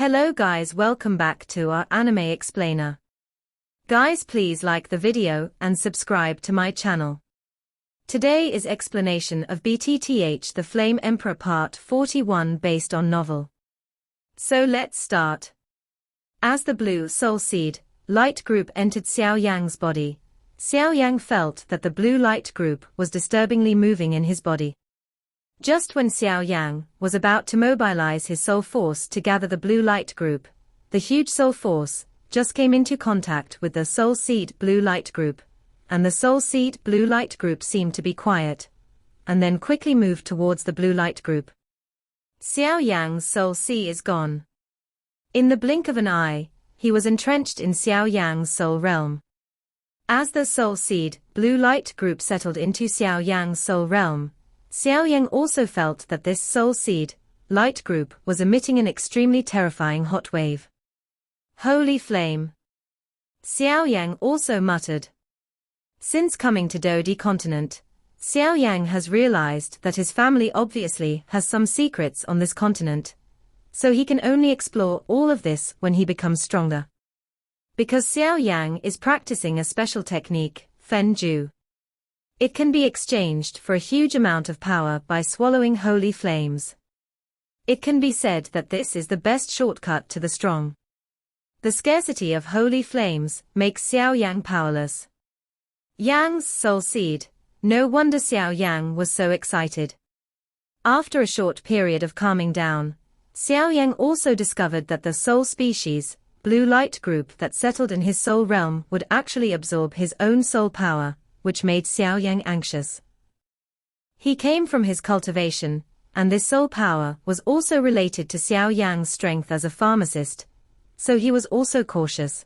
Hello guys, welcome back to our anime explainer. Guys, please like the video and subscribe to my channel. Today is explanation of BTTH The Flame Emperor Part 41 based on novel. So let's start. As the blue soul seed light group entered Xiao Yang's body, Xiao Yang felt that the blue light group was disturbingly moving in his body. Just when Xiao Yang was about to mobilize his soul force to gather the blue light group, the huge soul force just came into contact with the soul seed blue light group, and the soul seed blue light group seemed to be quiet, and then quickly moved towards the blue light group. Xiao Yang's soul sea is gone. In the blink of an eye, he was entrenched in Xiao Yang's soul realm. As the soul seed blue light group settled into Xiao Yang's soul realm, Xiao Yang also felt that this soul seed light group was emitting an extremely terrifying hot wave. Holy flame! Xiao Yang also muttered. Since coming to Dodi continent, Xiao Yang has realized that his family obviously has some secrets on this continent, so he can only explore all of this when he becomes stronger. Because Xiao Yang is practicing a special technique, Fen Ju. It can be exchanged for a huge amount of power by swallowing holy flames. It can be said that this is the best shortcut to the strong. The scarcity of holy flames makes Xiao Yang powerless. Yang's soul seed, no wonder Xiao Yang was so excited. After a short period of calming down, Xiao Yang also discovered that the soul species, blue light group that settled in his soul realm would actually absorb his own soul power, which made Xiao Yang anxious. He came from his cultivation, and this soul power was also related to Xiao Yang's strength as a pharmacist, so he was also cautious.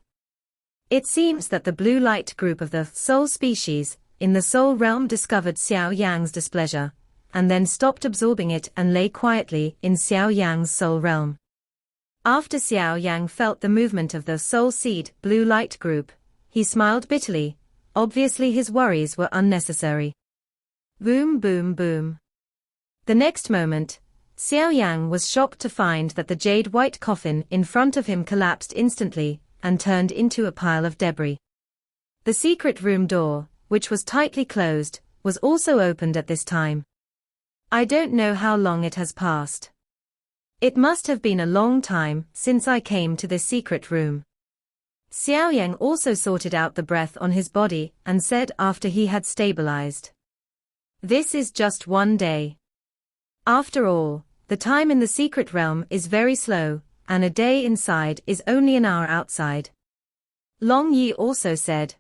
It seems that the blue light group of the soul species in the soul realm discovered Xiao Yang's displeasure, and then stopped absorbing it and lay quietly in Xiao Yang's soul realm. After Xiao Yang felt the movement of the soul seed blue light group, he smiled bitterly. Obviously his worries were unnecessary. Boom boom boom. The next moment, Xiao Yang was shocked to find that the jade white coffin in front of him collapsed instantly and turned into a pile of debris. The secret room door, which was tightly closed, was also opened at this time. I don't know how long it has passed. It must have been a long time since I came to this secret room. Xiao Yang also sorted out the breath on his body and said after he had stabilized. This is just one day. After all, the time in the secret realm is very slow, and a day inside is only an hour outside. Long Yi also said.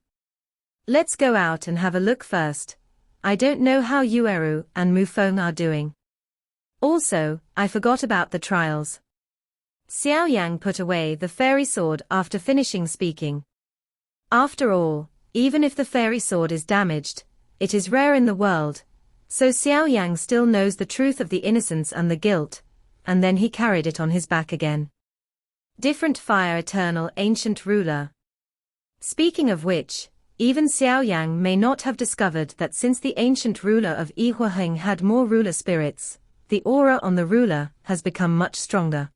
Let's go out and have a look first. I don't know how Yueru and Mufeng are doing. Also, I forgot about the trials. Xiao Yang put away the fairy sword after finishing speaking. After all, even if the fairy sword is damaged, it is rare in the world, so Xiao Yang still knows the truth of the innocence and the guilt, and then he carried it on his back again. Different fire eternal ancient ruler. Speaking of which, even Xiao Yang may not have discovered that since the ancient ruler of Yihuaheng had more ruler spirits, the aura on the ruler has become much stronger.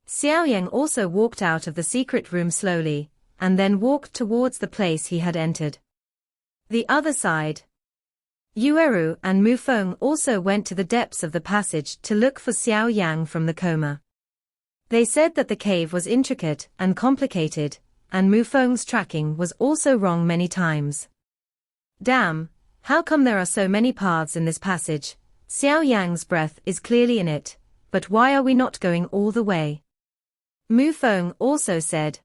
Xiao Yang also walked out of the secret room slowly, and then walked towards the place he had entered. The other side. Yueru and Mufeng also went to the depths of the passage to look for Xiao Yang from the coma. They said that the cave was intricate and complicated, and Mufeng's tracking was also wrong many times. Damn, how come there are so many paths in this passage? Xiao Yang's breath is clearly in it, but why are we not going all the way? Mufeng also said.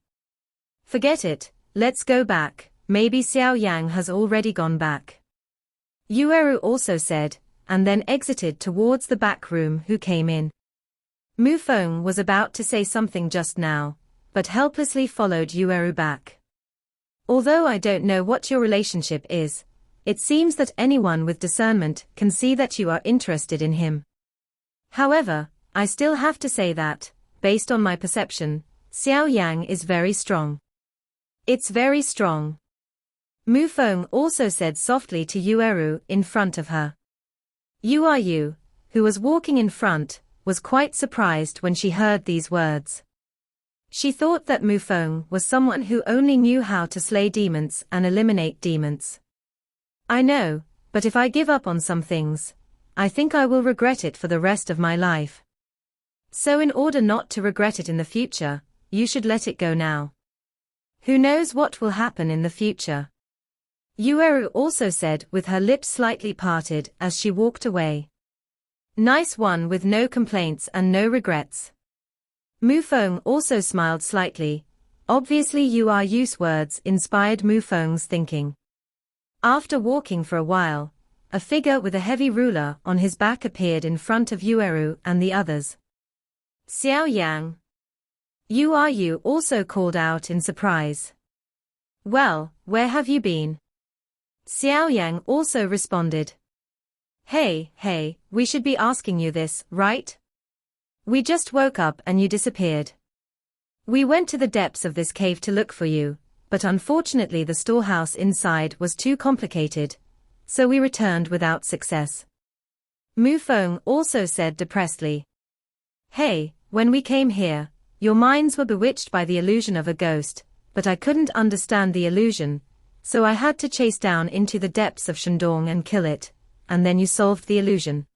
Forget it, let's go back, maybe Xiao Yang has already gone back. Yueru also said, and then exited towards the back room who came in. Mufeng was about to say something just now, but helplessly followed Yueru back. Although I don't know what your relationship is, it seems that anyone with discernment can see that you are interested in him. However, I still have to say that, based on my perception, Xiao Yang is very strong. It's very strong. Mufeng also said softly to Yueru in front of her. Yu, who was walking in front, was quite surprised when she heard these words. She thought that Mufeng was someone who only knew how to slay demons and eliminate demons. I know, but if I give up on some things, I think I will regret it for the rest of my life. So in order not to regret it in the future, you should let it go now. Who knows what will happen in the future? Yueru also said with her lips slightly parted as she walked away. Nice one with no complaints and no regrets. Mufeng also smiled slightly. Obviously Yueru's words inspired Mufeng's thinking. After walking for a while, a figure with a heavy ruler on his back appeared in front of Yueru and the others. Xiao Yang. Yueru also called out in surprise. Well, where have you been? Xiao Yang also responded. Hey, we should be asking you this, right? We just woke up and you disappeared. We went to the depths of this cave to look for you, but unfortunately the storehouse inside was too complicated, so we returned without success. Mufeng also said depressedly. Hey, when we came here, your minds were bewitched by the illusion of a ghost, but I couldn't understand the illusion, so I had to chase down into the depths of Shandong and kill it, and then you solved the illusion.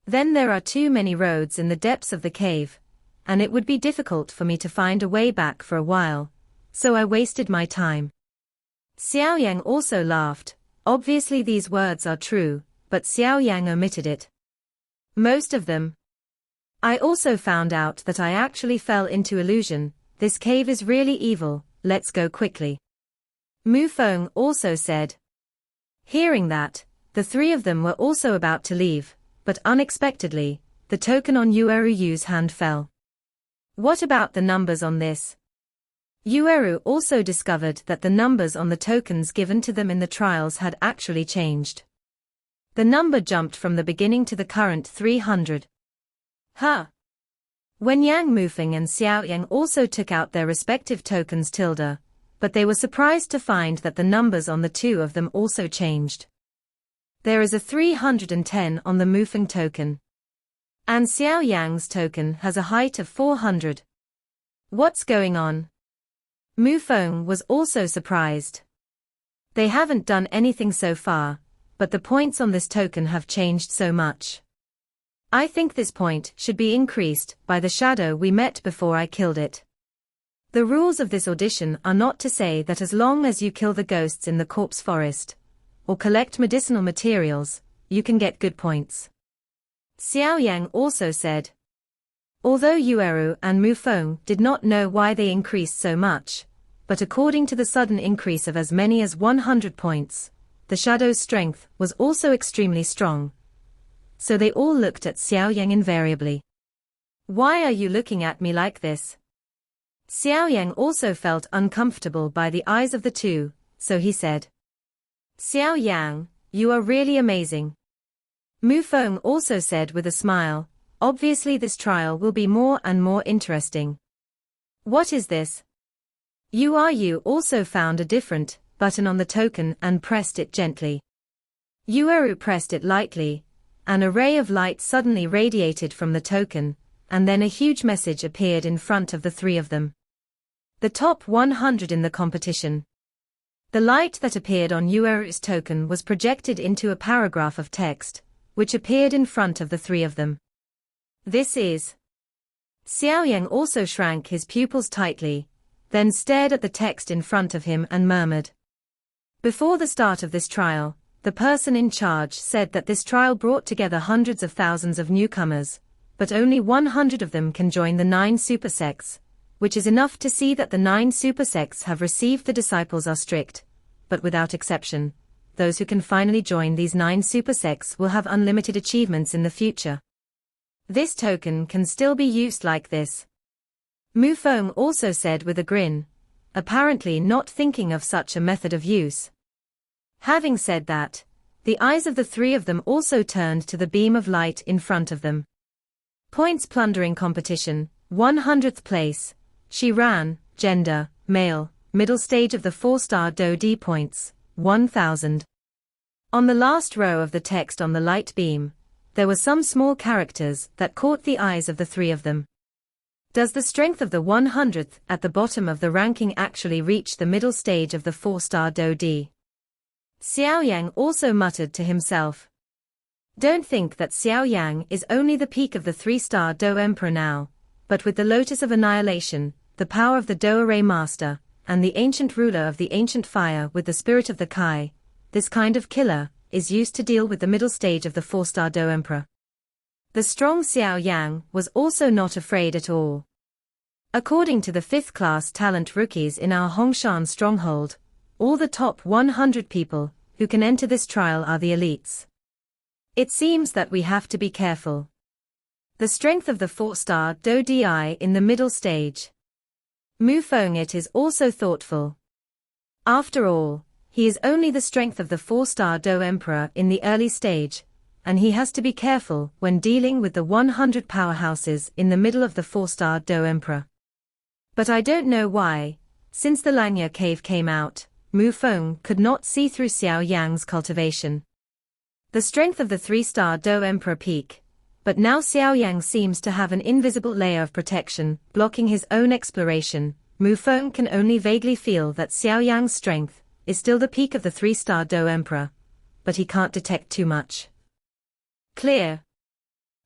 Then there are too many roads in the depths of the cave, and it would be difficult for me to find a way back for a while, so I wasted my time. Xiao Yang also laughed. Obviously these words are true, but Xiao Yang omitted it. Most of them. I also found out that I actually fell into illusion. This cave is really evil, let's go quickly. Mufeng also said. Hearing that, the three of them were also about to leave, but unexpectedly, the token on Yueru's hand fell. What about the numbers on this? Yueru also discovered that the numbers on the tokens given to them in the trials had actually changed. The number jumped from the beginning to the current 300. When Yang Mufeng and Xiao Yang also took out their respective tokens tilde, but they were surprised to find that the numbers on the two of them also changed. There is a 310 on the Mufeng token. And Xiao Yang's token has a height of 400. What's going on? Mufeng was also surprised. They haven't done anything so far, but the points on this token have changed so much. I think this point should be increased by the shadow we met before I killed it. The rules of this audition are not to say that as long as you kill the ghosts in the corpse forest, or collect medicinal materials, you can get good points. Xiao Yang also said. Although Yueru and Mufeng did not know why they increased so much, but according to the sudden increase of as many as 100 points, the shadow's strength was also extremely strong. So they all looked at Xiao Yang invariably. Why are you looking at me like this? Xiao Yang also felt uncomfortable by the eyes of the two, so he said. Xiao Yang, you are really amazing. Mufeng also said with a smile, obviously this trial will be more and more interesting. What is this? Yueru also found a different button on the token and pressed it gently. Yueru pressed it lightly. An array of light suddenly radiated from the token, and then a huge message appeared in front of the three of them. The top 100 in the competition. The light that appeared on Yueru's token was projected into a paragraph of text, which appeared in front of the three of them. This is. Xiao Yang also shrank his pupils tightly, then stared at the text in front of him and murmured. Before the start of this trial, the person in charge said that this trial brought together hundreds of thousands of newcomers, but only 100 of them can join the 9 super sects, which is enough to see that the 9 super sects have received the disciples are strict, but without exception, those who can finally join these 9 super sects will have unlimited achievements in the future. This token can still be used like this. Mufeng also said with a grin, apparently not thinking of such a method of use. Having said that, the eyes of the three of them also turned to the beam of light in front of them. Points plundering competition, 100th place. She ran, gender, male, middle stage of the 4-star Do D points, 1000. On the last row of the text on the light beam, there were some small characters that caught the eyes of the three of them. Does the strength of the 100th at the bottom of the ranking actually reach the middle stage of the 4-star Do D? Xiao Yang also muttered to himself. Don't think that Xiao Yang is only the peak of the 3-star Do Emperor now, but with the Lotus of Annihilation, the power of the Do Array Master, and the ancient ruler of the ancient fire with the spirit of the Kai, this kind of killer is used to deal with the middle stage of the 4-star Do Emperor. The strong Xiao Yang was also not afraid at all. According to the 5th-class talent rookies in our Hongshan stronghold, all the top 100 people who can enter this trial are the elites. It seems that we have to be careful. The strength of the 4-star Do Di in the middle stage. Mu Feng it is also thoughtful. After all, he is only the strength of the 4-star Do Emperor in the early stage, and he has to be careful when dealing with the 100 powerhouses in the middle of the 4-star Do Emperor. But I don't know why, since the Langya cave came out, Mu Feng could not see through Xiao Yang's cultivation. The strength of the 3-star Do Emperor peak, but now Xiao Yang seems to have an invisible layer of protection blocking his own exploration. Mu Feng can only vaguely feel that Xiao Yang's strength is still the peak of the 3-star Do Emperor, but he can't detect too much. Clear.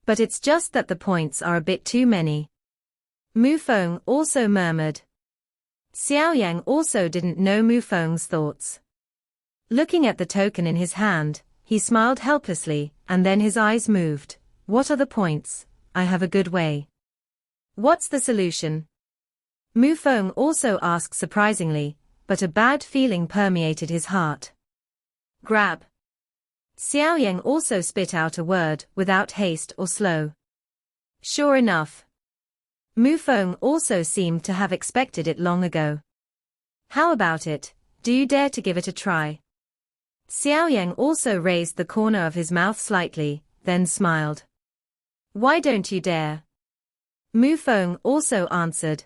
But it's just that the points are a bit too many. Mu Feng also murmured. Xiao Yang also didn't know Mu Feng's thoughts. Looking at the token in his hand, he smiled helplessly, and then his eyes moved. What are the points? I have a good way. What's the solution? Mu Feng also asked surprisingly, but a bad feeling permeated his heart. Grab. Xiao Yang also spit out a word without haste or slow. Sure enough. Mu Feng also seemed to have expected it long ago. How about it? Do you dare to give it a try? Xiao Yang also raised the corner of his mouth slightly, then smiled. Why don't you dare? Mu Feng also answered.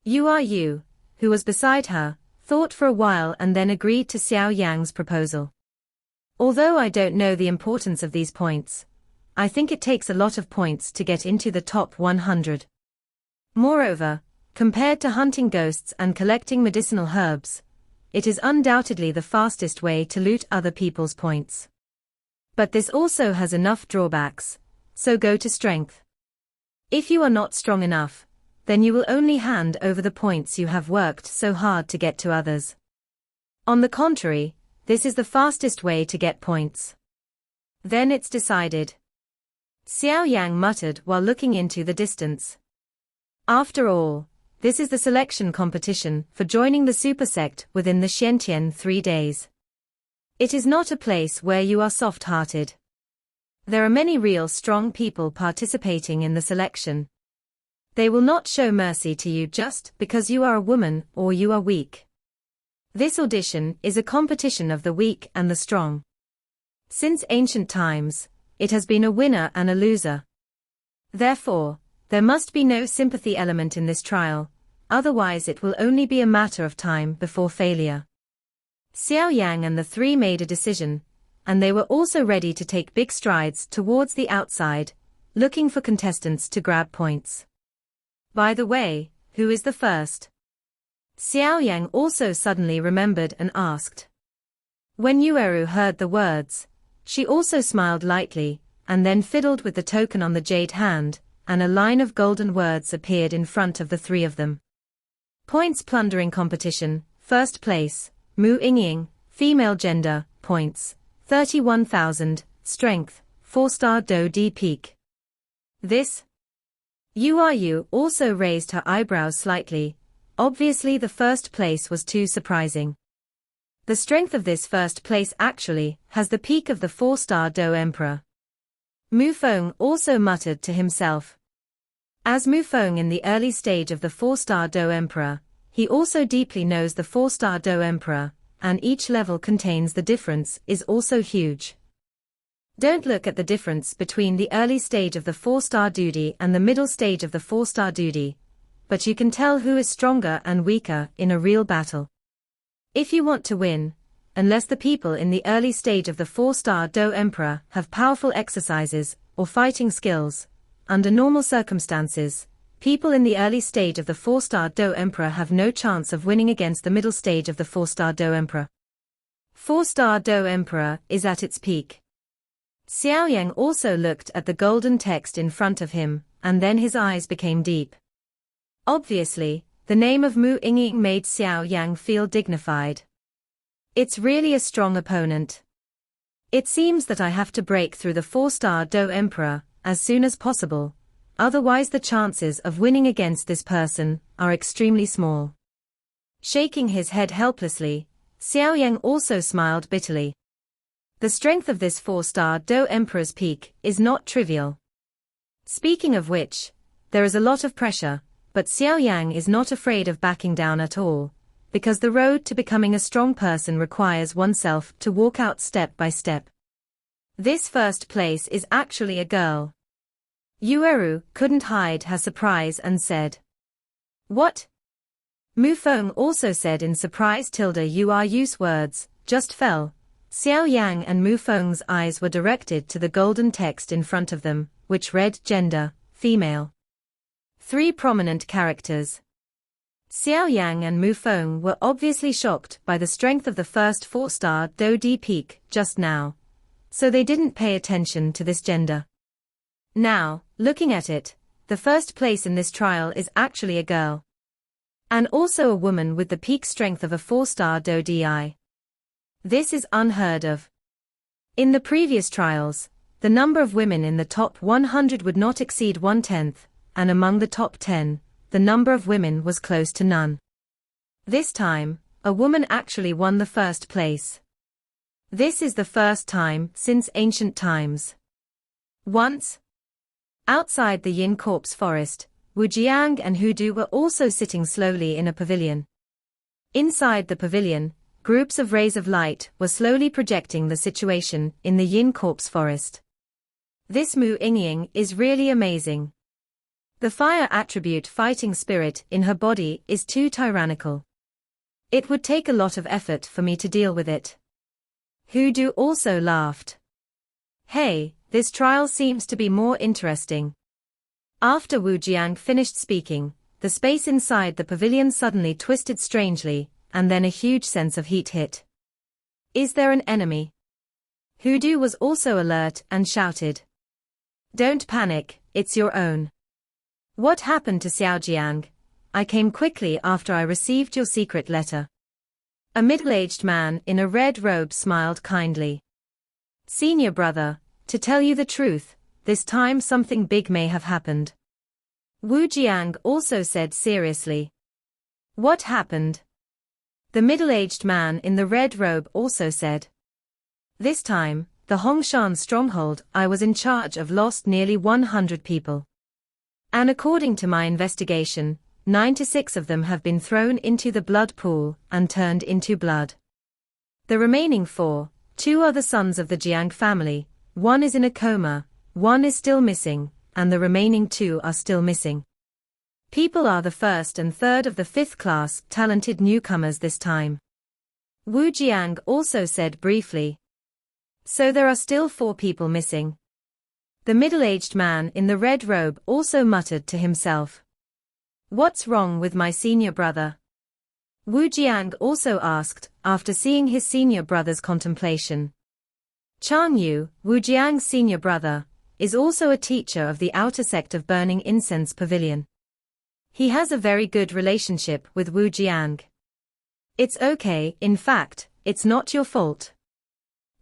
You, who was beside her, thought for a while and then agreed to Xiao Yang's proposal. Although I don't know the importance of these points, I think it takes a lot of points to get into the top 100. Moreover, compared to hunting ghosts and collecting medicinal herbs, it is undoubtedly the fastest way to loot other people's points. But this also has enough drawbacks, so go to strength. If you are not strong enough, then you will only hand over the points you have worked so hard to get to others. On the contrary, this is the fastest way to get points. Then it's decided. Xiao Yang muttered while looking into the distance. After all, this is the selection competition for joining the super sect within the Xiantian 3 days. It is not a place where you are soft-hearted. There are many real strong people participating in the selection. They will not show mercy to you just because you are a woman or you are weak. This audition is a competition of the weak and the strong. Since ancient times, it has been a winner and a loser. Therefore, there must be no sympathy element in this trial, otherwise it will only be a matter of time before failure. Xiao Yang and the 3 made a decision, and they were also ready to take big strides towards the outside, looking for contestants to grab points. By the way, who is the first? Xiao Yang also suddenly remembered and asked. When Yueru heard the words, she also smiled lightly, and then fiddled with the token on the jade hand, and a line of golden words appeared in front of the 3 of them. Points plundering competition, first place, Mu Yingying, female gender, points, 31,000, strength, 4-star Do D peak. This? You also raised her eyebrows slightly. Obviously the first place was too surprising. The strength of this first place actually has the peak of the 4-star Do Emperor. Mu Feng also muttered to himself. As Mu Feng in the early stage of the 4-star Do Emperor, he also deeply knows the 4-star Do Emperor, and each level contains the difference is also huge. Don't look at the difference between the early stage of the 4-star Dudi and the middle stage of the 4-star Dudi, but you can tell who is stronger and weaker in a real battle. If you want to win, unless the people in the early stage of the 4-star Do Emperor have powerful exercises or fighting skills, under normal circumstances, people in the early stage of the 4-star Do Emperor have no chance of winning against the middle stage of the 4-star Do Emperor. 4-star Do Emperor is at its peak. Xiao Yang also looked at the golden text in front of him, and then his eyes became deep. Obviously, the name of Mu Yingying made Xiao Yang feel dignified. It's really a strong opponent. It seems that I have to break through the 4-star Do Emperor as soon as possible, otherwise the chances of winning against this person are extremely small. Shaking his head helplessly, Xiao Yang also smiled bitterly. The strength of this 4-star Do Emperor's peak is not trivial. Speaking of which, there is a lot of pressure, but Xiao Yang is not afraid of backing down at all, because the road to becoming a strong person requires oneself to walk out step by step. This first place is actually a girl. Yueru couldn't hide her surprise and said, "What?" Mu Feng also said in surprise. "You use words, just fell." Xiao Yang and Mu Feng's eyes were directed to the golden text in front of them, which read gender, female. 3 prominent characters. Xiao Yang and Mu Feng were obviously shocked by the strength of the first 4-star Do D peak just now, so they didn't pay attention to this gender. Now, looking at it, the first place in this trial is actually a girl. And also a woman with the peak strength of a 4-star Do Di. This is unheard of. In the previous trials, the number of women in the top 100 would not exceed 1/10, and among the top 10, the number of women was close to none. This time, a woman actually won the first place. This is the first time since ancient times. Once, outside the Yin Corpse forest, Wu Jiang and Hu Du were also sitting slowly in a pavilion. Inside the pavilion, groups of rays of light were slowly projecting the situation in the Yin Corpse forest. This Mu Yingying is really amazing. The fire attribute fighting spirit in her body is too tyrannical. It would take a lot of effort for me to deal with it. Hu Du also laughed. Hey, this trial seems to be more interesting. After Wu Jiang finished speaking, the space inside the pavilion suddenly twisted strangely, and then a huge sense of heat hit. Is there an enemy? Hu Du was also alert and shouted. Don't panic, it's your own. What happened to Xiao Jiang? I came quickly after I received your secret letter. A middle-aged man in a red robe smiled kindly. Senior brother, to tell you the truth, this time something big may have happened. Wu Jiang also said seriously. What happened? The middle-aged man in the red robe also said. This time, the Hongshan stronghold I was in charge of lost nearly 100 people. And according to my investigation, 96 of them have been thrown into the blood pool and turned into blood. The remaining 4, 2 are the sons of the Jiang family, 1 is in a coma, 1 is still missing, and the remaining 2 are still missing. People are the 1st and 3rd of the 5th class talented newcomers this time. Wu Jiang also said briefly. So there are still 4 people missing. The middle-aged man in the red robe also muttered to himself. What's wrong with my senior brother? Wu Jiang also asked, after seeing his senior brother's contemplation. Chang Yu, Wu Jiang's senior brother, is also a teacher of the outer sect of Burning Incense Pavilion. He has a very good relationship with Wu Jiang. It's okay, in fact, it's not your fault.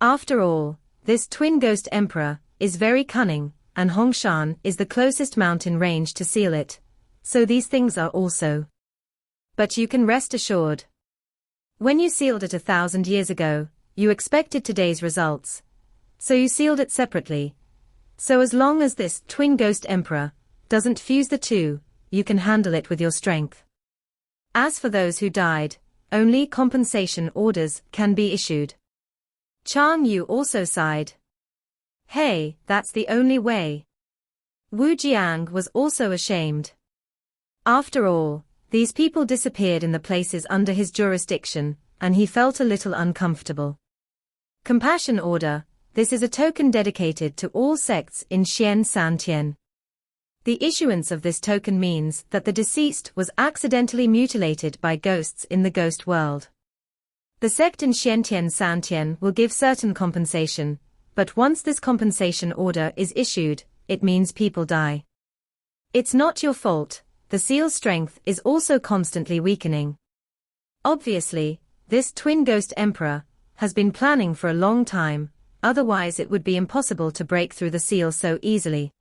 After all, this twin ghost emperor is very cunning, and Hongshan is the closest mountain range to seal it, so these things are also. But you can rest assured. When you sealed it 1,000 years ago, you expected today's results. So you sealed it separately. So as long as this twin ghost emperor doesn't fuse the two, you can handle it with your strength. As for those who died, only compensation orders can be issued. Chang Yu also sighed. Hey, that's the only way. Wu Jiang was also ashamed. After all, these people disappeared in the places under his jurisdiction, and he felt a little uncomfortable. Compassion order, this is a token dedicated to all sects in Xian San Tian. The issuance of this token means that the deceased was accidentally mutilated by ghosts in the ghost world. The sect in Xiantian Santian will give certain compensation, but once this compensation order is issued, it means people die. It's not your fault, the seal's strength is also constantly weakening. Obviously, this twin ghost emperor has been planning for a long time, otherwise it would be impossible to break through the seal so easily.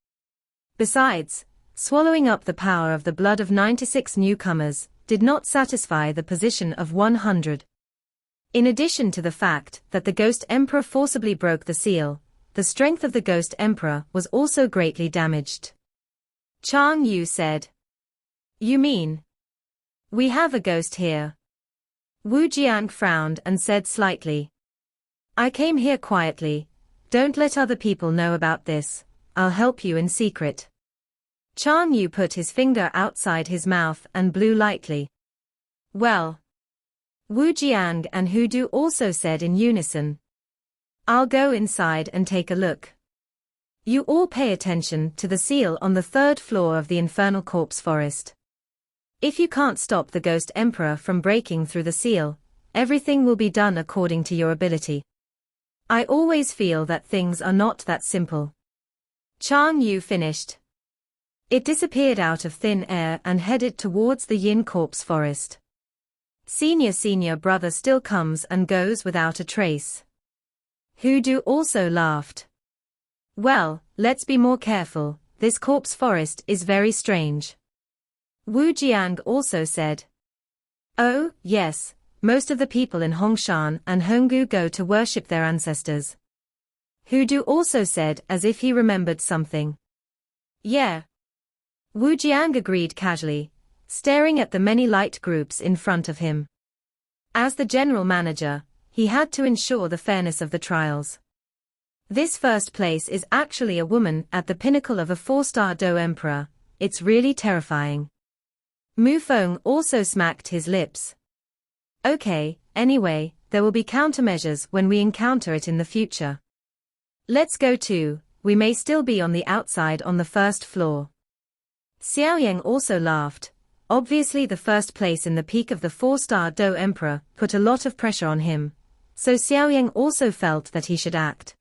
Besides, swallowing up the power of the blood of 96 newcomers did not satisfy the position of 100. In addition to the fact that the Ghost Emperor forcibly broke the seal, the strength of the Ghost Emperor was also greatly damaged. Chang Yu said. You mean? We have a ghost here. Wu Jiang frowned and said slightly. I came here quietly, don't let other people know about this. I'll help you in secret. Chang Yu put his finger outside his mouth and blew lightly. Well. Wu Jiang and Hu Du also said in unison. I'll go inside and take a look. You all pay attention to the seal on the 3rd floor of the Infernal Corpse Forest. If you can't stop the Ghost Emperor from breaking through the seal, everything will be done according to your ability. I always feel that things are not that simple. Chang Yu finished. It disappeared out of thin air and headed towards the Yin Corpse Forest. Senior brother still comes and goes without a trace. Hu Du also laughed. Well, let's be more careful, this corpse forest is very strange. Wu Jiang also said. Oh, yes, most of the people in Hongshan and Honggu go to worship their ancestors. Hu Du also said as if he remembered something. Yeah. Wu Jiang agreed casually, staring at the many light groups in front of him. As the general manager, he had to ensure the fairness of the trials. This first place is actually a woman at the pinnacle of a 4-star Do Emperor, it's really terrifying. Mu Feng also smacked his lips. Okay, anyway, there will be countermeasures when we encounter it in the future. Let's go too, we may still be on the outside on the 1st floor. Xiao Yang also laughed. Obviously the first place in the peak of the 4-star Do Emperor put a lot of pressure on him, so Xiao Yang also felt that he should act.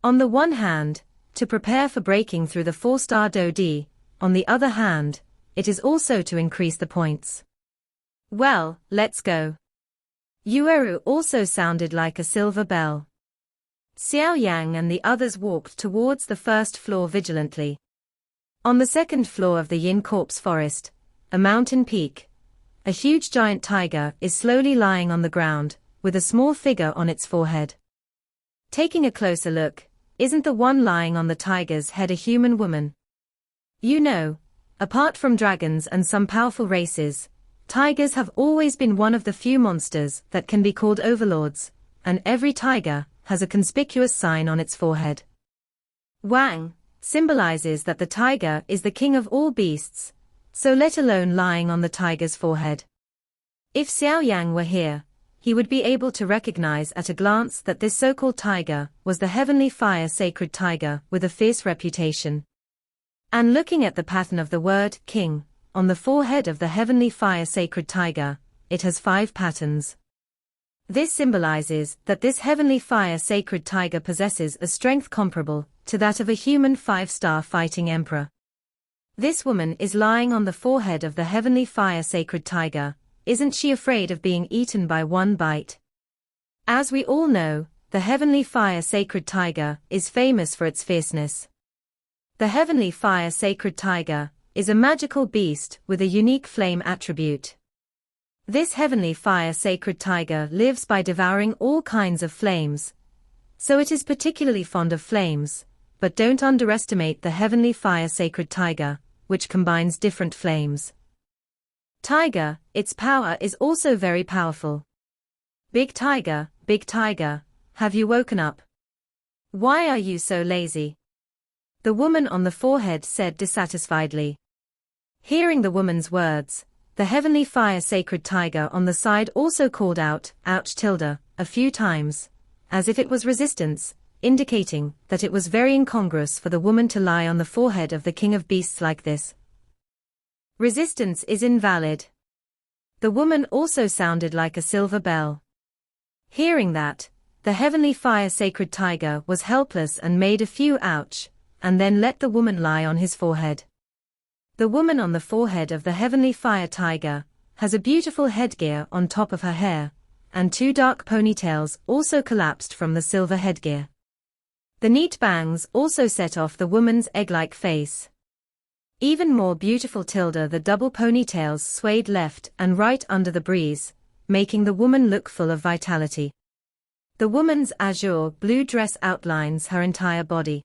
On the one hand, to prepare for breaking through the 4-star Do D, on the other hand, it is also to increase the points. Well, let's go. Yueru also sounded like a silver bell. Xiao Yang and the others walked towards the 1st floor vigilantly. On the 2nd floor of the Yin Corpse Forest, a mountain peak, a huge giant tiger is slowly lying on the ground, with a small figure on its forehead. Taking a closer look, isn't the one lying on the tiger's head a human woman? You know, apart from dragons and some powerful races, tigers have always been one of the few monsters that can be called overlords, and every tiger has a conspicuous sign on its forehead. Wang symbolizes that the tiger is the king of all beasts, so let alone lying on the tiger's forehead. If Xiao Yang were here, he would be able to recognize at a glance that this so-called tiger was the heavenly fire sacred tiger with a fierce reputation. And looking at the pattern of the word king on the forehead of the heavenly fire sacred tiger, it has 5 patterns. This symbolizes that this heavenly fire sacred tiger possesses a strength comparable to that of a human 5-star fighting emperor. This woman is lying on the forehead of the heavenly fire sacred tiger. Isn't she afraid of being eaten by one bite? As we all know, the heavenly fire sacred tiger is famous for its fierceness. The heavenly fire sacred tiger is a magical beast with a unique flame attribute. This heavenly fire sacred tiger lives by devouring all kinds of flames, so it is particularly fond of flames, but don't underestimate the heavenly fire sacred tiger, which combines different flames. Tiger, its power is also very powerful. Big tiger, have you woken up? Why are you so lazy? The woman on the forehead said dissatisfiedly. Hearing the woman's words, the heavenly fire sacred tiger on the side also called out, ouch tilde, a few times, as if it was resistance, indicating that it was very incongruous for the woman to lie on the forehead of the king of beasts like this. Resistance is invalid. The woman also sounded like a silver bell. Hearing that, the heavenly fire sacred tiger was helpless and made a few ouch, and then let the woman lie on his forehead. The woman on the forehead of the heavenly fire tiger has a beautiful headgear on top of her hair, and two dark ponytails also collapsed from the silver headgear. The neat bangs also set off the woman's egg-like face. Even more beautiful tilde, the double ponytails swayed left and right under the breeze, making the woman look full of vitality. The woman's azure blue dress outlines her entire body.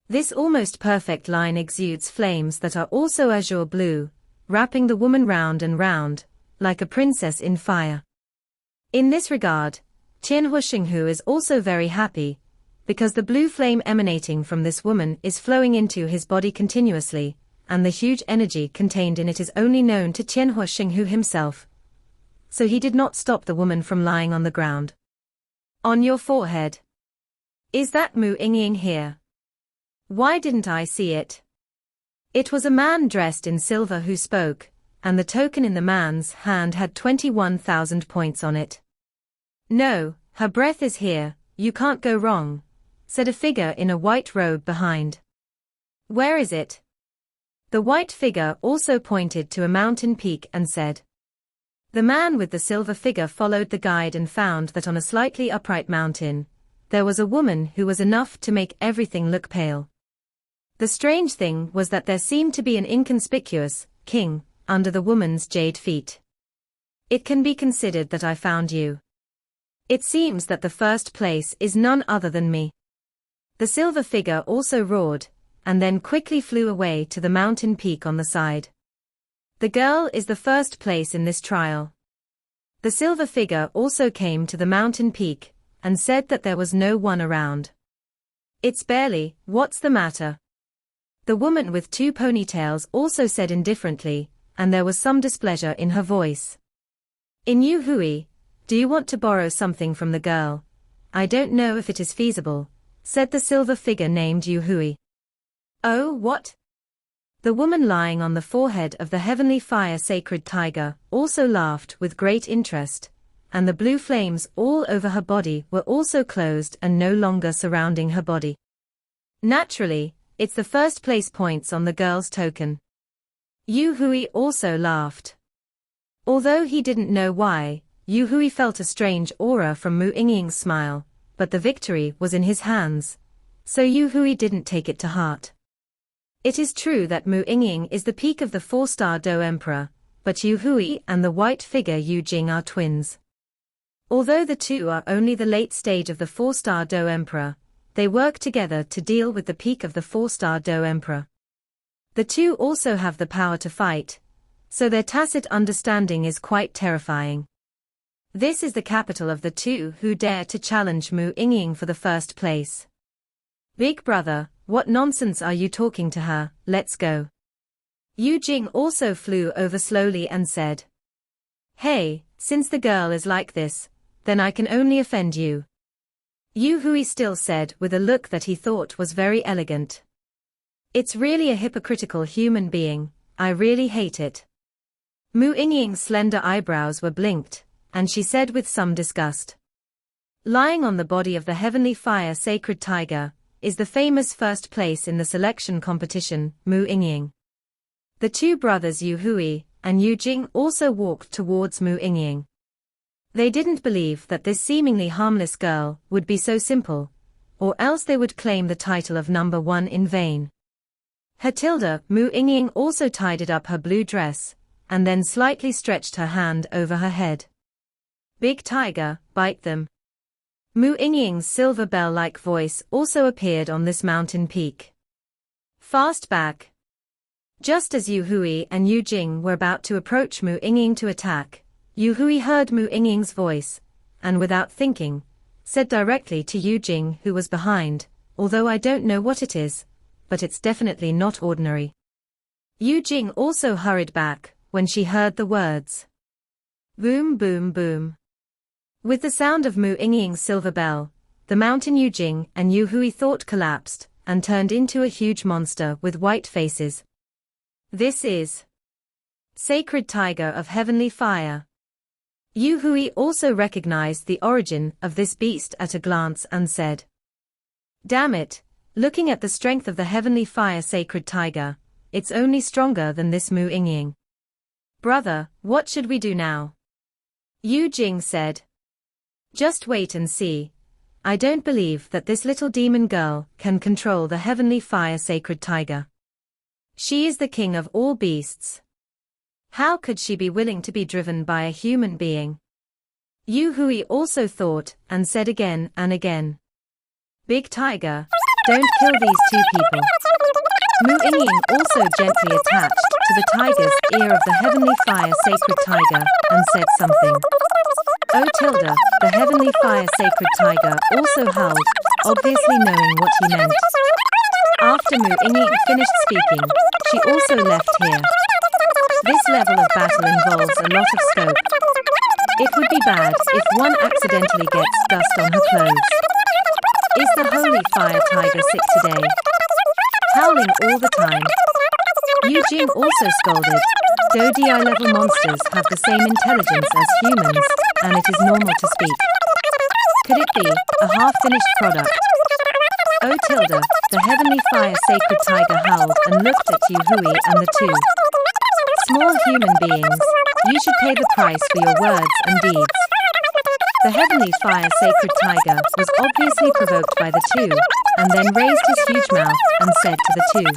This almost perfect line exudes flames that are also azure blue, wrapping the woman round and round, like a princess in fire. In this regard, Qianhua Xinghu is also very happy, because the blue flame emanating from this woman is flowing into his body continuously, and the huge energy contained in it is only known to Qianhua Xinghu himself. So he did not stop the woman from lying on the ground. On your forehead. Is that Mu Yingying here? Why didn't I see it? It was a man dressed in silver who spoke, and the token in the man's hand had 21,000 points on it. No, her breath is here, you can't go wrong, said a figure in a white robe behind. Where is it? The white figure also pointed to a mountain peak and said. The man with the silver figure followed the guide and found that on a slightly upright mountain, there was a woman who was enough to make everything look pale. The strange thing was that there seemed to be an inconspicuous king under the woman's jade feet. It can be considered that I found you. It seems that the first place is none other than me. The silver figure also roared, and then quickly flew away to the mountain peak on the side. The girl is the first place in this trial. The silver figure also came to the mountain peak, and said that there was no one around. It's barely, what's the matter? The woman with two ponytails also said indifferently, and there was some displeasure in her voice. In Yu Hui, do you want to borrow something from the girl? I don't know if it is feasible, said the silver figure named Yu Hui. Oh, what? The woman lying on the forehead of the heavenly fire sacred tiger also laughed with great interest, and the blue flames all over her body were also closed and no longer surrounding her body. Naturally, it's the first place points on the girl's token. Yu Hui also laughed. Although he didn't know why, Yu Hui felt a strange aura from Mu Yingying's smile, but the victory was in his hands, so Yu Hui didn't take it to heart. It is true that Mu Yingying is the peak of the four-star Do Emperor, but Yu Hui and the white figure Yu Jing are twins. Although the two are only the late stage of the four-star Do Emperor, they work together to deal with the peak of the four-star Do Emperor. The two also have the power to fight, so their tacit understanding is quite terrifying. This is the capital of the two who dare to challenge Mu Yingying for the first place. Big brother, what nonsense are you talking to her? Let's go. Yu Jing also flew over slowly and said. Hey, since the girl is like this, then I can only offend you. Yu Hui still said with a look that he thought was very elegant. It's really a hypocritical human being, I really hate it. Mu Yingying's slender eyebrows were blinked, and she said with some disgust. Lying on the body of the heavenly fire sacred tiger, is the famous first place in the selection competition, Mu Yingying. The two brothers Yu Hui and Yu Jing also walked towards Mu Yingying. They didn't believe that this seemingly harmless girl would be so simple, or else they would claim the title of number one in vain. Her tilde, Mu Yingying also tidied up her blue dress, and then slightly stretched her hand over her head. Big tiger, bite them. Mu Yingying's silver bell-like voice also appeared on this mountain peak. Fast back. Just as Yu Hui and Yu Jing were about to approach Mu Yingying to attack, Yu Hui heard Mu Yingying's voice, and without thinking, said directly to Yu Jing who was behind, although I don't know what it is, but it's definitely not ordinary. Yu Jing also hurried back when she heard the words. Boom boom boom. With the sound of Mu Yingying's silver bell, the mountain Yu Jing and Yu Hui thought collapsed and turned into a huge monster with white faces. This is Sacred Tiger of Heavenly Fire. Yu Hui also recognized the origin of this beast at a glance and said, "Damn it, looking at the strength of the Heavenly Fire Sacred Tiger, it's only stronger than this Mu Yingying. Brother, what should we do now?" Yu Jing said, "Just wait and see. I don't believe that this little demon girl can control the Heavenly Fire Sacred Tiger. She is the king of all beasts. How could she be willing to be driven by a human being?" Yu Hui also thought and said again and again, "Big Tiger, don't kill these two people." Mu Yingying also gently attached to the tiger's ear of the Heavenly Fire Sacred Tiger and said something. Oh tilde, the Heavenly Fire Sacred Tiger also howled, obviously knowing what he meant. After Mu Yingying finished speaking, she also left here. This level of battle involves a lot of scope. It would be bad if one accidentally gets dust on her clothes. Is the Holy Fire Tiger sick today? Howling all the time. Yu Jing also scolded. Though DI level monsters have the same intelligence as humans, and it is normal to speak. Could it be a half-finished product? Oh tilde, the Heavenly Fire Sacred Tiger howled and looked at Yu Hui and the two. Small human beings, you should pay the price for your words and deeds. The Heavenly Fire Sacred Tiger was obviously provoked by the two, and then raised his huge mouth and said to the two.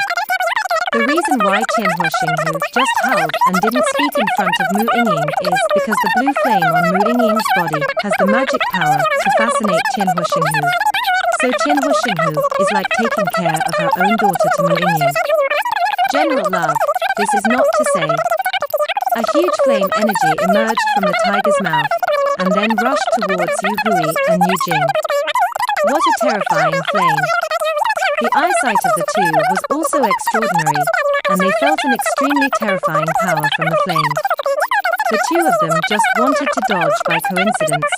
The reason why Qianhua Xinghu just howled and didn't speak in front of Mu Yingying is because the blue flame on Mu Yingying's body has the magic power to fascinate Qianhua Xinghu. So Qianhua Xinghu is like taking care of her own daughter to Mu Yingying. General love, this is not to say. A huge flame energy emerged from the tiger's mouth, and then rushed towards Yu Hui and Yu Jing. What a terrifying flame! The eyesight of the two was also extraordinary, and they felt an extremely terrifying power from the flame. The two of them just wanted to dodge by coincidence.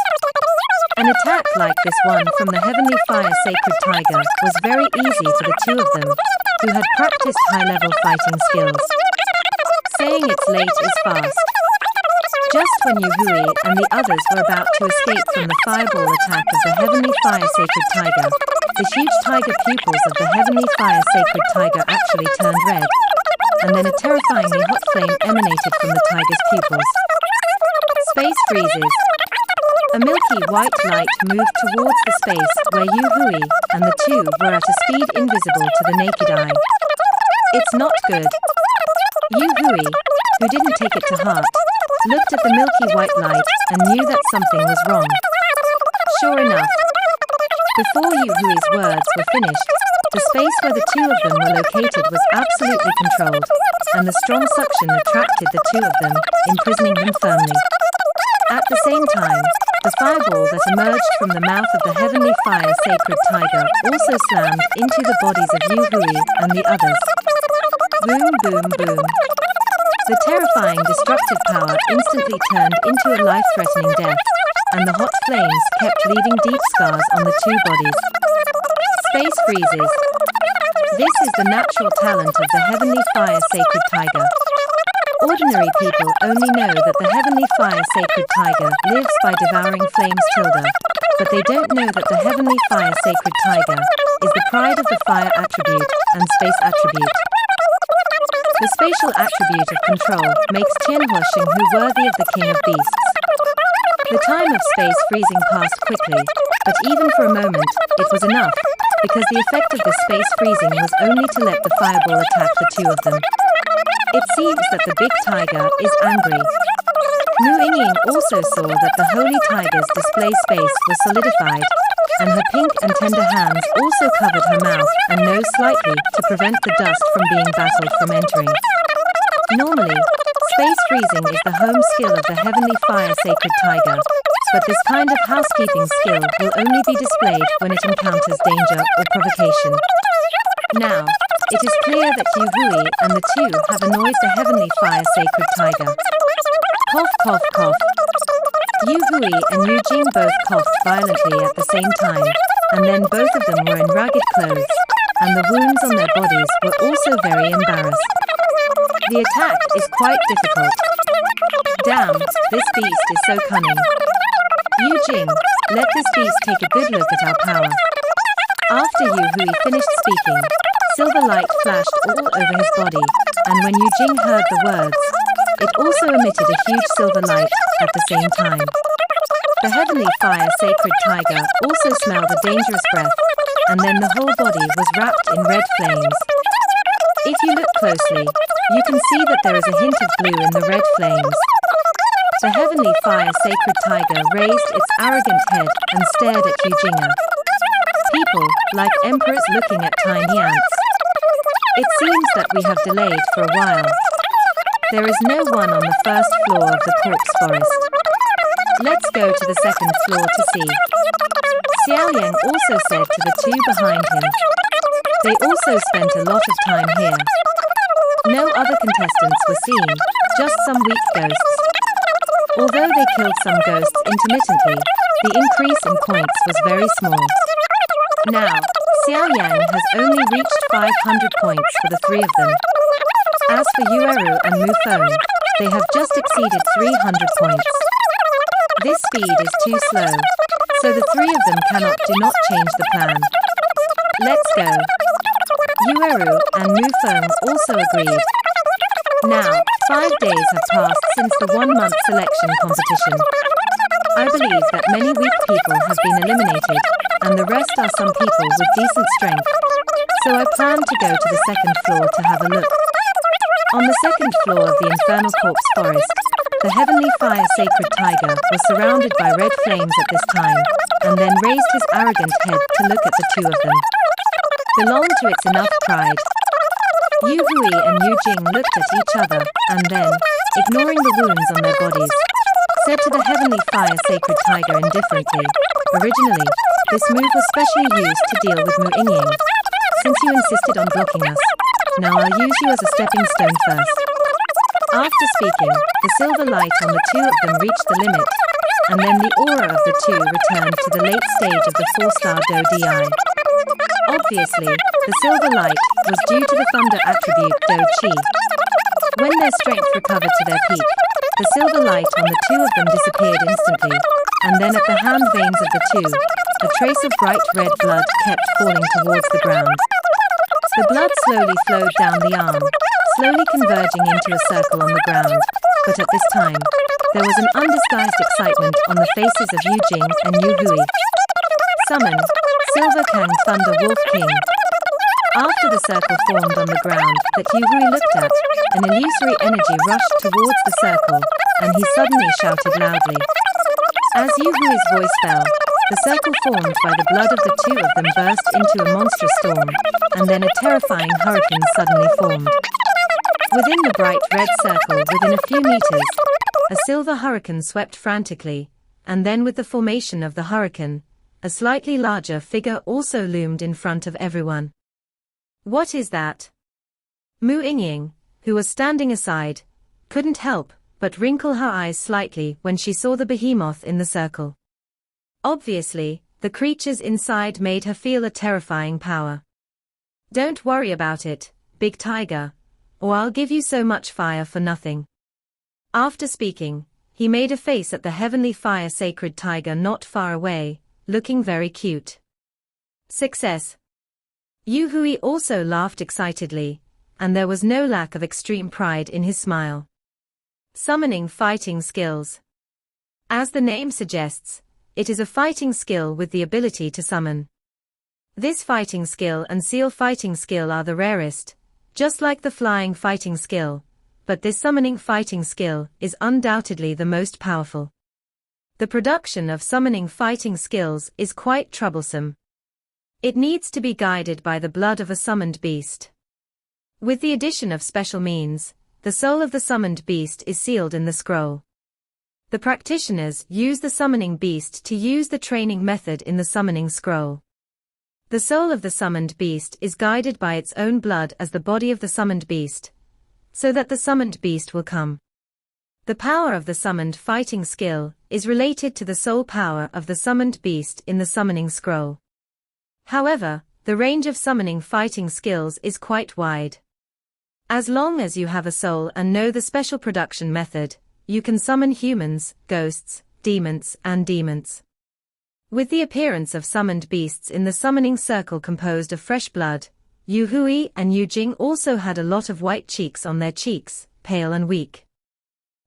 An attack like this one from the Heavenly Fire Sacred Tiger was very easy for the two of them, who had practiced high-level fighting skills. Saying it's late is fast. Just when Yu Hui and the others were about to escape from the fireball attack of the Heavenly Fire Sacred Tiger, the huge tiger pupils of the Heavenly Fire Sacred Tiger actually turned red, and then a terrifyingly hot flame emanated from the tiger's pupils. Space freezes. A milky white light moved towards the space where Yu Hui and the two were at a speed invisible to the naked eye. It's not good. Yu Hui, who didn't take it to heart, looked at the milky white light and knew that something was wrong. Sure enough, before Yu Hui's words were finished, the space where the two of them were located was absolutely controlled, and the strong suction attracted the two of them, imprisoning them firmly. At the same time, the fireball that emerged from the mouth of the Heavenly Fire Sacred Tiger also slammed into the bodies of Yu Hui and the others. Boom, boom, boom. The terrifying destructive power instantly turned into a life-threatening death, and the hot flames kept leaving deep scars on the two bodies. Space freezes. This is the natural talent of the Heavenly Fire Sacred Tiger. Ordinary people only know that the Heavenly Fire Sacred Tiger lives by devouring flames tilde, but they don't know that the Heavenly Fire Sacred Tiger is the pride of the fire attribute and space attribute. The spatial attribute of control makes Qianhua Xinghu worthy of the King of Beasts. The time of space freezing passed quickly, but even for a moment, it was enough, because the effect of the space freezing was only to let the fireball attack the two of them. It seems that the big tiger is angry. Mu Yingying also saw that the holy tiger's display space was solidified, and her pink and tender hands also covered her mouth and nose slightly to prevent the dust from being battled from entering. Normally, space freezing is the home skill of the Heavenly Fire Sacred Tiger, but this kind of housekeeping skill will only be displayed when it encounters danger or provocation. Now, it is clear that Yu Hui and the two have annoyed the Heavenly Fire Sacred Tiger. Cough, cough, cough. Yu Hui and Yu Jing both coughed violently at the same time, and then both of them were in ragged clothes, and the wounds on their bodies were also very embarrassed. The attack is quite difficult. Damn, this beast is so cunning. Yu Jing, let this beast take a good look at our power. After Yu Hui finished speaking, silver light flashed all over his body, and when Yu Jing heard the words, it also emitted a huge silver light at the same time. The heavenly fire sacred tiger also smelled a dangerous breath, and then the whole body was wrapped in red flames. If you look closely, you can see that there is a hint of blue in the red flames. The heavenly fire sacred tiger raised its arrogant head and stared at Yu Jing. People, like emperors looking at tiny ants. It seems that we have delayed for a while. There is no one on the first floor of the corpse forest. Let's go to the second floor to see. Xiao Yang also said to the two behind him. They also spent a lot of time here. No other contestants were seen, just some weak ghosts. Although they killed some ghosts intermittently, the increase in points was very small. Now, Xiao Yang has only reached 500 points for the three of them. As for Yueru and Mu Feng, they have just exceeded 300 points. This speed is too slow, so the three of them do not change the plan. Let's go. Yueru and Mu Feng also agreed. Now, 5 days have passed since the 1-month selection competition. I believe that many weak people have been eliminated, and the rest are some people with decent strength. So I plan to go to the second floor to have a look. On the second floor of the infernal corpse forest, the heavenly fire sacred tiger was surrounded by red flames at this time, and then raised his arrogant head to look at the two of them. Belong to its enough pride. Yu Hui and Yu Jing looked at each other, and then, ignoring the wounds on their bodies, said to the heavenly fire sacred tiger indifferently, originally, this move was specially used to deal with Mu Ying. Since you insisted on blocking us, now I'll use you as a stepping stone first. After speaking, the silver light on the two of them reached the limit, and then the aura of the two returned to the late stage of the 4-star Do Di. Obviously, the silver light was due to the thunder attribute Do Chi. When their strength recovered to their peak, the silver light on the two of them disappeared instantly, and then at the hand veins of the two, a trace of bright red blood kept falling towards the ground. The blood slowly flowed down the arm, slowly converging into a circle on the ground, but at this time, there was an undisguised excitement on the faces of Yu Jing and Yu Hui. Summon, Silver Kang Thunder Wolf King. After the circle formed on the ground that Yu Hui looked at, an illusory energy rushed towards the circle, and he suddenly shouted loudly. As Yu Hui's voice fell, the circle formed by the blood of the two of them burst into a monstrous storm, and then a terrifying hurricane suddenly formed. Within the bright red circle within a few meters, a silver hurricane swept frantically, and then with the formation of the hurricane, a slightly larger figure also loomed in front of everyone. What is that? Mu Ying, who was standing aside, couldn't help but wrinkle her eyes slightly when she saw the behemoth in the circle. Obviously, the creatures inside made her feel a terrifying power. Don't worry about it, big tiger, or I'll give you so much fire for nothing. After speaking, he made a face at the heavenly fire sacred tiger not far away, looking very cute. Success. Yu Hui also laughed excitedly, and there was no lack of extreme pride in his smile. Summoning fighting skills. As the name suggests, it is a fighting skill with the ability to summon. This fighting skill and seal fighting skill are the rarest, just like the flying fighting skill, but this summoning fighting skill is undoubtedly the most powerful. The production of summoning fighting skills is quite troublesome. It needs to be guided by the blood of a summoned beast. With the addition of special means, the soul of the summoned beast is sealed in the scroll. The practitioners use the summoning beast to use the training method in the summoning scroll. The soul of the summoned beast is guided by its own blood as the body of the summoned beast, so that the summoned beast will come. The power of the summoned fighting skill is related to the soul power of the summoned beast in the summoning scroll. However, the range of summoning fighting skills is quite wide. As long as you have a soul and know the special production method, you can summon humans, ghosts, demons, and demons. With the appearance of summoned beasts in the summoning circle composed of fresh blood, Yu Hui and Yu Jing also had a lot of white cheeks on their cheeks, pale and weak.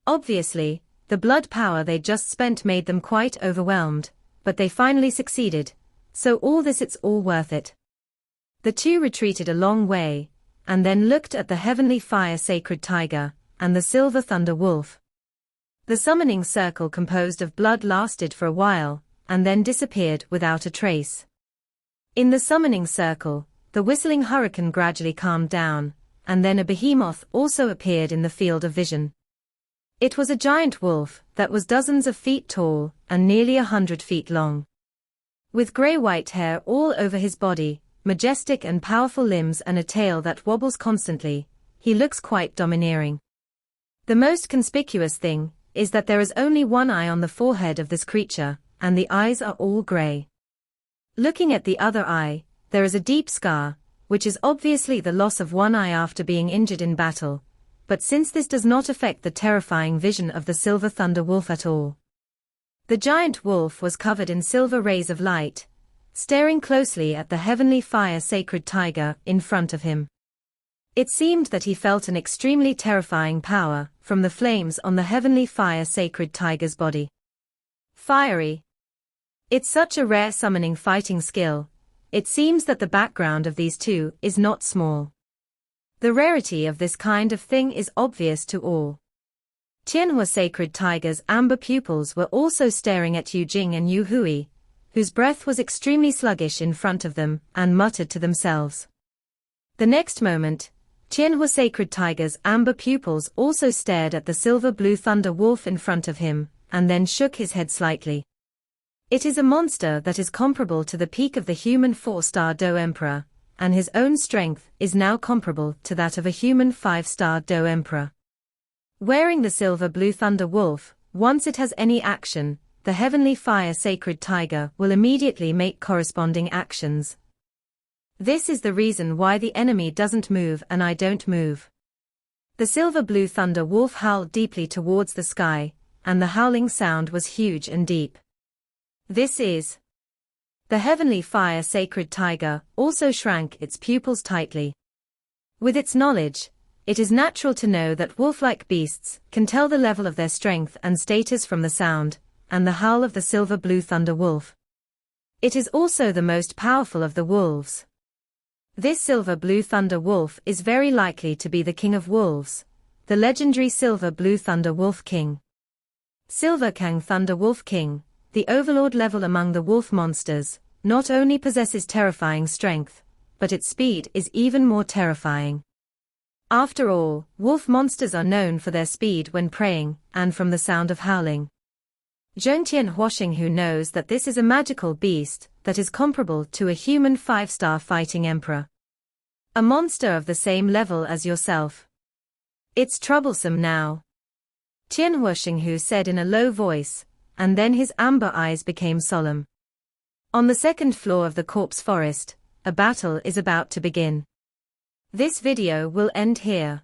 Obviously, the blood power they just spent made them quite overwhelmed, but they finally succeeded, so all this it's all worth it. The two retreated a long way, and then looked at the heavenly fire sacred tiger, and the silver thunder wolf. The summoning circle composed of blood lasted for a while, and then disappeared without a trace. In the summoning circle, the whistling hurricane gradually calmed down, and then a behemoth also appeared in the field of vision. It was a giant wolf that was dozens of feet tall and nearly 100 feet long. With gray-white hair all over his body, majestic and powerful limbs and a tail that wobbles constantly, he looks quite domineering. The most conspicuous thing is that there is only one eye on the forehead of this creature, and the eyes are all gray. Looking at the other eye, there is a deep scar, which is obviously the loss of one eye after being injured in battle, but since this does not affect the terrifying vision of the silver thunder wolf at all. The giant wolf was covered in silver rays of light, staring closely at the heavenly fire sacred tiger in front of him. It seemed that he felt an extremely terrifying power from the flames on the heavenly fire sacred tiger's body. Fiery. It's such a rare summoning fighting skill. It seems that the background of these two is not small. The rarity of this kind of thing is obvious to all. Tianhua sacred tiger's amber pupils were also staring at Yu Jing and Yu Hui, whose breath was extremely sluggish in front of them, and muttered to themselves. The next moment, Tianhua sacred tiger's amber pupils also stared at the silver-blue thunder wolf in front of him, and then shook his head slightly. It is a monster that is comparable to the peak of the human 4-star Do Emperor, and his own strength is now comparable to that of a human 5-star Do Emperor. Wearing the silver-blue thunder wolf, once it has any action, the heavenly fire sacred tiger will immediately make corresponding actions. This is the reason why the enemy doesn't move and I don't move. The silver-blue thunder wolf howled deeply towards the sky, and the howling sound was huge and deep. This is. The heavenly fire sacred tiger also shrank its pupils tightly. With its knowledge, it is natural to know that wolf-like beasts can tell the level of their strength and status from the sound and the howl of the silver-blue thunder wolf. It is also the most powerful of the wolves. This silver-blue thunder wolf is very likely to be the king of wolves, the legendary silver-blue thunder wolf king. Silver Kang Thunder Wolf King, the overlord level among the wolf monsters, not only possesses terrifying strength, but its speed is even more terrifying. After all, wolf monsters are known for their speed when preying, and from the sound of howling. Zhongtian Huoxinghu knows that this is a magical beast that is comparable to a human 5-star fighting emperor. A monster of the same level as yourself. It's troublesome now, Tian Huoxinghu said in a low voice, and then his amber eyes became solemn. On the second floor of the corpse forest, a battle is about to begin. This video will end here.